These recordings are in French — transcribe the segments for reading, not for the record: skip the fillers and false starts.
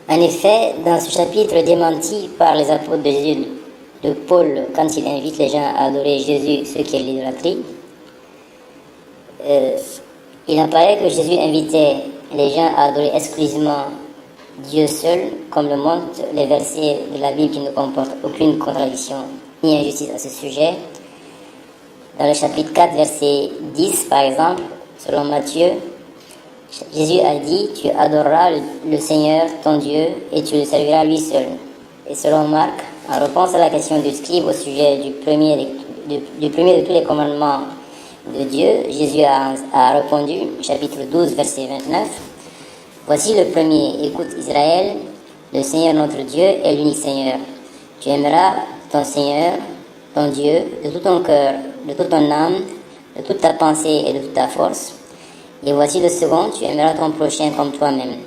En effet, dans ce chapitre démenti par les apôtres de Jésus, de Paul, quand il invite les gens à adorer Jésus, ce qui est l'idolâtrie, il apparaît que Jésus invitait les gens à adorer exclusivement Dieu seul, comme le montrent les versets de la Bible qui ne comportent aucune contradiction ni injustice à ce sujet. Dans le chapitre 4, verset 10, par exemple, selon Matthieu, Jésus a dit « Tu adoreras le Seigneur, ton Dieu, et tu le serviras lui seul ». Et selon Marc, en réponse à la question du scribe au sujet du premier de tous les commandements de Dieu, Jésus a répondu, chapitre 12, verset 29, « Voici le premier, écoute Israël, le Seigneur notre Dieu est l'unique Seigneur. Tu aimeras ton Seigneur, ton Dieu, de tout ton cœur, de toute ton âme, de toute ta pensée et de toute ta force. Et voici le second, tu aimeras ton prochain comme toi-même.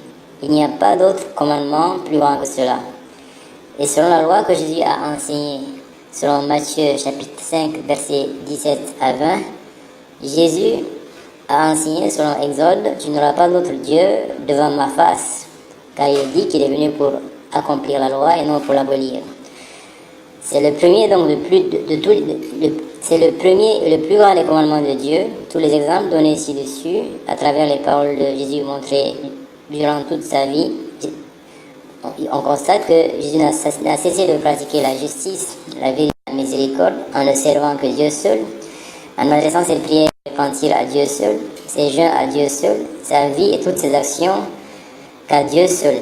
Il n'y a pas d'autre commandement plus grand que cela. » Et selon la loi que Jésus a enseignée, selon Matthieu chapitre 5, versets 17 à 20, Jésus a enseigné selon Exode, « Tu n'auras pas d'autre Dieu devant ma face, car il dit qu'il est venu pour accomplir la loi et non pour l'abolir. » C'est le premier donc c'est le premier et le plus grand des commandements de Dieu. Tous les exemples donnés ci-dessus, à travers les paroles de Jésus montrées durant toute sa vie, on constate que Jésus n'a cessé de pratiquer la justice, la vérité, la miséricorde, en ne servant que Dieu seul, en adressant ses prières et repentir à Dieu seul, ses jeûnes à Dieu seul, sa vie et toutes ses actions qu'à Dieu seul,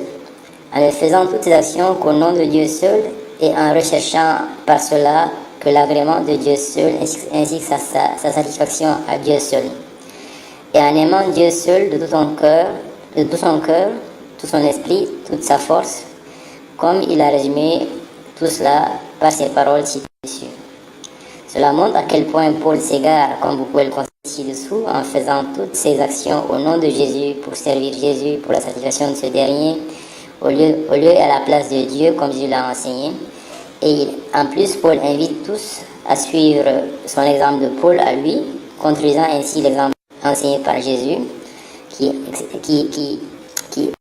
en ne faisant toutes ses actions qu'au nom de Dieu seul et en recherchant par cela que l'agrément de Dieu seul ainsi que sa satisfaction à Dieu seul, et en aimant Dieu seul de tout son cœur, tout son esprit, toute sa force, comme il a résumé tout cela par ces paroles ci-dessus. Cela montre à quel point Paul s'égare, comme vous pouvez le constater ci-dessous, en faisant toutes ses actions au nom de Jésus, pour servir Jésus, pour la satisfaction de ce dernier, au lieu et à la place de Dieu, comme Jésus l'a enseigné. Et en plus, Paul invite tous à suivre son exemple de Paul à lui, contredisant ainsi l'exemple enseigné par Jésus, qui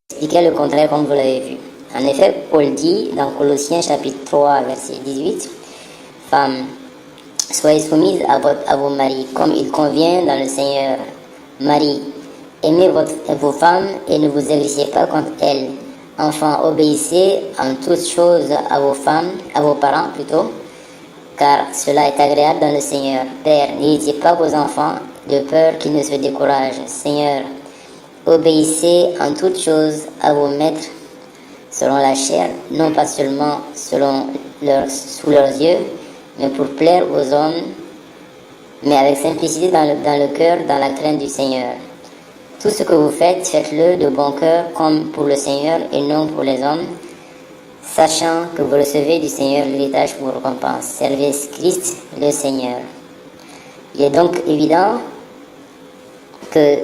expliquait le contraire comme vous l'avez vu. En effet, Paul dit dans Colossiens chapitre 3, verset 18, « Femmes, soyez soumises à vos maris, comme il convient dans le Seigneur. Marie, aimez vos femmes et ne vous aigrissez pas contre elles. Enfants, obéissez en toutes choses à vos parents plutôt, car cela est agréable dans le Seigneur. Père, n'irritez pas vos enfants de peur qu'ils ne se découragent. Seigneur, obéissez en toutes choses à vos maîtres selon la chair, non pas seulement sous leurs yeux, mais pour plaire aux hommes, mais avec simplicité dans le cœur, dans la crainte du Seigneur. Tout ce que vous faites, faites-le de bon cœur comme pour le Seigneur et non pour les hommes, sachant que vous recevez du Seigneur l'héritage pour récompense. Servez Christ le Seigneur. Il est donc évident que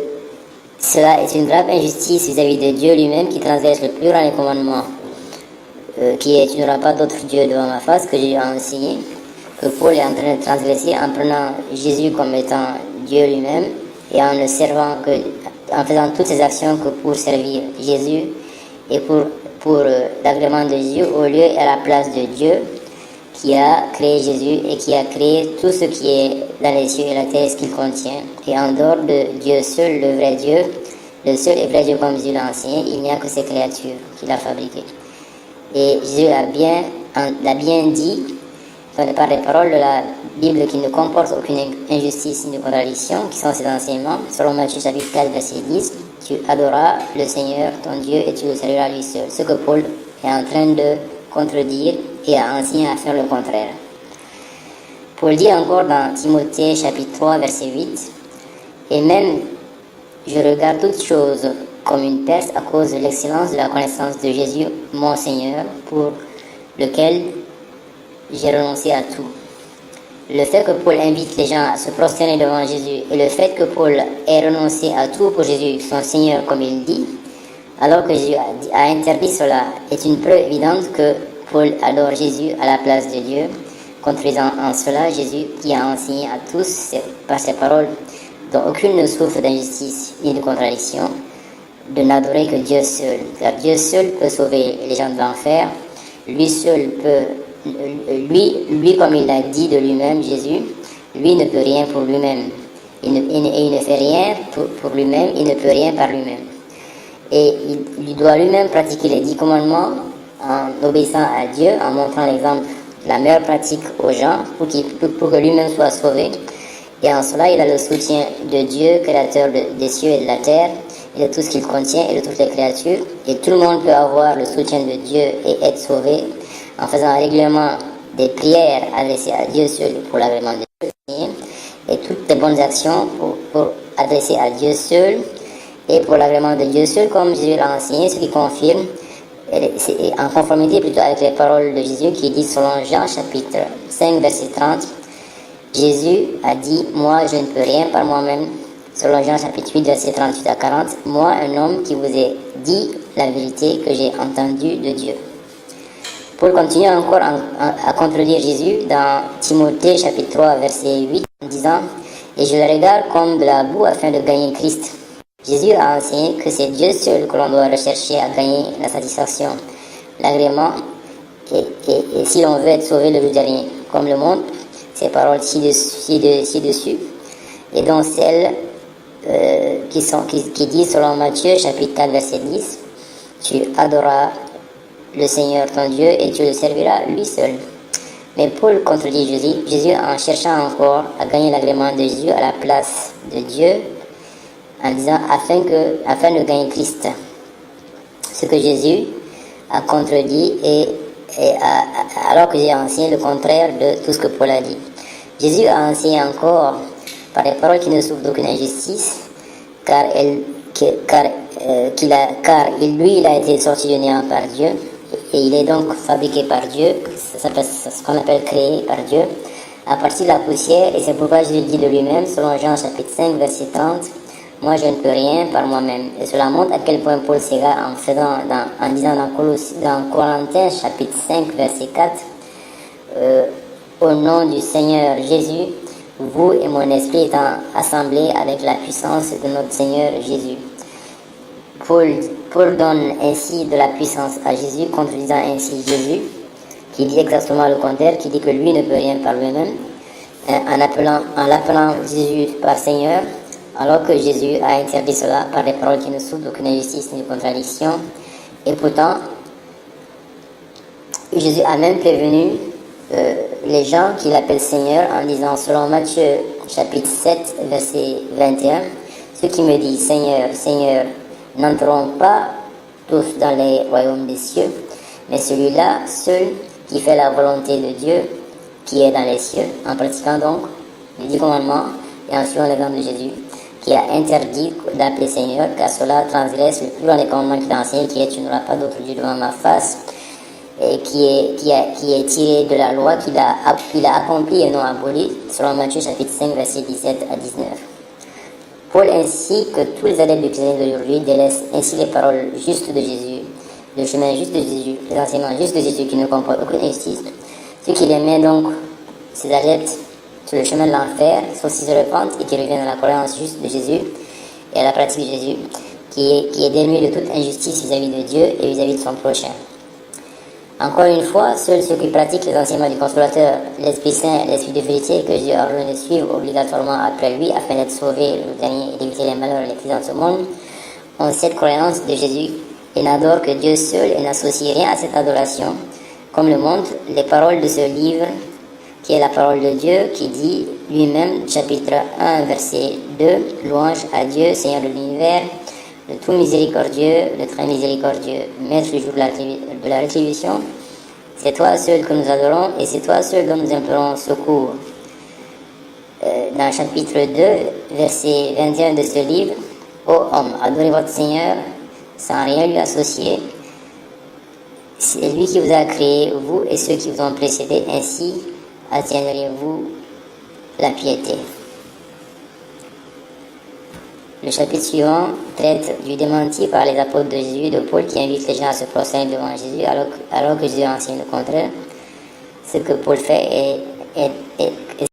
cela est une grave injustice vis-à-vis de Dieu lui-même qui transgresse le plus grand des commandements, qui est « Tu n'auras pas d'autre Dieu devant ma face » que Jésus a enseigné, que Paul est en train de transgresser en prenant Jésus comme étant Dieu lui-même et en ne servant que, en faisant toutes ses actions que pour servir Jésus et pour l'agrément de Jésus au lieu et à la place de Dieu qui a créé Jésus et qui a créé tout ce qui est dans les cieux et la terre, ce qu'il contient. Et en dehors de Dieu seul, le vrai Dieu, le seul et vrai Dieu comme Jésus l'a enseigné, il n'y a que ces créatures qu'il a fabriquées. Et Jésus l'a bien dit par les paroles de la Bible qui ne comporte aucune injustice ni contradiction, qui sont ses enseignements. Selon Matthieu chapitre 4, verset 10, « Tu adoreras le Seigneur, ton Dieu, et tu le serviras lui seul. » Ce que Paul est en train de contredire et a enseigné à faire le contraire. Paul dit encore dans Timothée chapitre 3, verset 8, « Et même je regarde toutes choses comme une perte à cause de l'excellence de la connaissance de Jésus, mon Seigneur, pour lequel j'ai renoncé à tout. » Le fait que Paul invite les gens à se prosterner devant Jésus et le fait que Paul ait renoncé à tout pour Jésus, son Seigneur, comme il dit, alors que Jésus a interdit cela, est une preuve évidente que Paul adore Jésus à la place de Dieu, contredisant en cela Jésus qui a enseigné à tous par ses paroles, dont aucune ne souffre d'injustice ni de contradiction, de n'adorer que Dieu seul. Car Dieu seul peut sauver les gens de l'enfer. Lui seul peut, lui comme il l'a dit de lui-même, Jésus, lui ne peut rien pour lui-même. Il ne fait rien pour lui-même, il ne peut rien par lui-même. Et il doit lui-même pratiquer les 10 commandements en obéissant à Dieu, en montrant l'exemple, la meilleure pratique aux gens pour que lui-même soit sauvé. Et en cela, il a le soutien de Dieu, créateur des cieux et de la terre, et de tout ce qu'il contient et de toutes les créatures. Et tout le monde peut avoir le soutien de Dieu et être sauvé en faisant régulièrement des prières adressées à Dieu seul pour l'agrément de Dieu, et toutes les bonnes actions pour adresser à Dieu seul et pour l'agrément de Dieu seul, comme Jésus l'a enseigné, ce qui confirme, c'est en conformité plutôt avec les paroles de Jésus qui dit selon Jean chapitre 5 verset 30, Jésus a dit, moi je ne peux rien par moi-même, selon Jean chapitre 8 verset 38 à 40, moi un homme qui vous ai dit la vérité que j'ai entendue de Dieu. Paul continue encore à contredire Jésus dans Timothée chapitre 3 verset 8 en disant, et je le regarde comme de la boue afin de gagner Christ. Jésus a enseigné que c'est Dieu seul que l'on doit rechercher à gagner la satisfaction, l'agrément, et si l'on veut être sauvé le jour dernier, comme le montre ces paroles ci-dessus, et dont celles qui disent selon Matthieu chapitre 4 verset 10, tu adoreras le Seigneur ton Dieu et tu le serviras lui seul. Mais Paul contredit Jésus en cherchant encore à gagner l'agrément de Jésus à la place de Dieu, en disant afin de gagner Christ. Ce que Jésus a contredit alors que j'ai enseigné le contraire de tout ce que Paul a dit. Jésus a enseigné encore par des paroles qui ne souffrent d'aucune injustice, car il a été sorti du néant par Dieu, et il est donc fabriqué par Dieu, c'est ce qu'on appelle créé par Dieu, à partir de la poussière, et c'est pourquoi Jésus dit de lui-même, selon Jean chapitre 5 verset 30, moi je ne peux rien par moi-même. Et cela montre à quel point Paul s'égare en disant dans Corinthiens chapitre 5 verset 4, au nom du Seigneur Jésus, vous et mon esprit étant assemblés avec la puissance de notre Seigneur Jésus. Paul donne ainsi de la puissance à Jésus, contredisant ainsi Jésus, qui dit exactement le contraire, qui dit que lui ne peut rien par lui-même, en l'appelant Jésus par Seigneur, alors que Jésus a interdit cela par des paroles qui ne souffrent d'aucune injustice ni de contradiction. Et pourtant, Jésus a même prévenu les gens qui l'appellent Seigneur en disant, selon Matthieu chapitre 7 verset 21, ceux qui me disent Seigneur, Seigneur, n'entreront pas tous dans les royaumes des cieux, mais celui-là seul qui fait la volonté de Dieu qui est dans les cieux, en pratiquant donc les 10 commandements et en suivant l'exemple de Jésus, qui a interdit d'appeler Seigneur, car cela transgresse le plus grand des commandements qu'il a enseigné, qui est tu n'auras pas d'autre Dieu devant ma face, et qui est tiré de la loi qu'il a accompli et non aboli, selon Matthieu chapitre 5 verset 17 à 19. Paul ainsi que tous les adeptes du christianisme d'aujourd'hui délaissent ainsi les paroles justes de Jésus, le chemin juste de Jésus, les enseignements justes de Jésus qui ne comportent aucune injustice, ce qui les met donc, ces adeptes, sur le chemin de l'enfer, sauf s'ils se repentent et qui reviennent à la croyance juste de Jésus et à la pratique de Jésus, qui est dénué de toute injustice vis-à-vis de Dieu et vis-à-vis de son prochain. Encore une fois, seuls ceux qui pratiquent les enseignements du Consolateur, l'Esprit Saint, l'Esprit de vérité que Jésus a ordonné de suivre obligatoirement après lui afin d'être sauvés le dernier et d'éviter les malheurs les plus dans ce monde, ont cette croyance de Jésus et n'adorent que Dieu seul et n'associent rien à cette adoration, comme le montrent les paroles de ce livre qui est la parole de Dieu, qui dit lui-même, chapitre 1, verset 2, louange à Dieu, Seigneur de l'univers, le tout miséricordieux, le très miséricordieux, maître du jour de la rétribution. C'est toi seul que nous adorons et c'est toi seul dont nous implorons secours. Dans le chapitre 2, verset 21 de ce livre, ô homme, adorez votre Seigneur sans rien lui associer. C'est lui qui vous a créé, vous et ceux qui vous ont précédé, ainsi atteindrez-vous la piété. Le chapitre suivant traite du démenti par les apôtres de Jésus, de Paul, qui invite les gens à se prosterner devant Jésus, alors que Jésus enseigne le contraire. Ce que Paul fait est